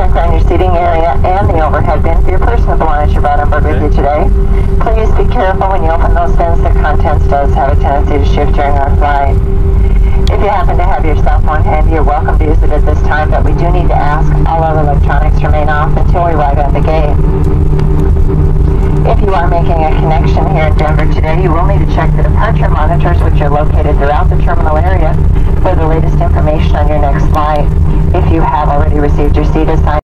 marker on your seating area and the overhead bin for your personal belongings you brought on board with you today. Please be careful when you open those bins. The contents does have a tendency to shift during our flight. If you happen to have your cell phone handy, you're welcome to use it at this time, but we do need to ask all other electronics to remain off until we arrive at the gate. If you are making a connection here in Denver today, you will need to check the departure monitors, which are located throughout the terminal area, for the latest information on your next flight. If you have already received your seat assignment,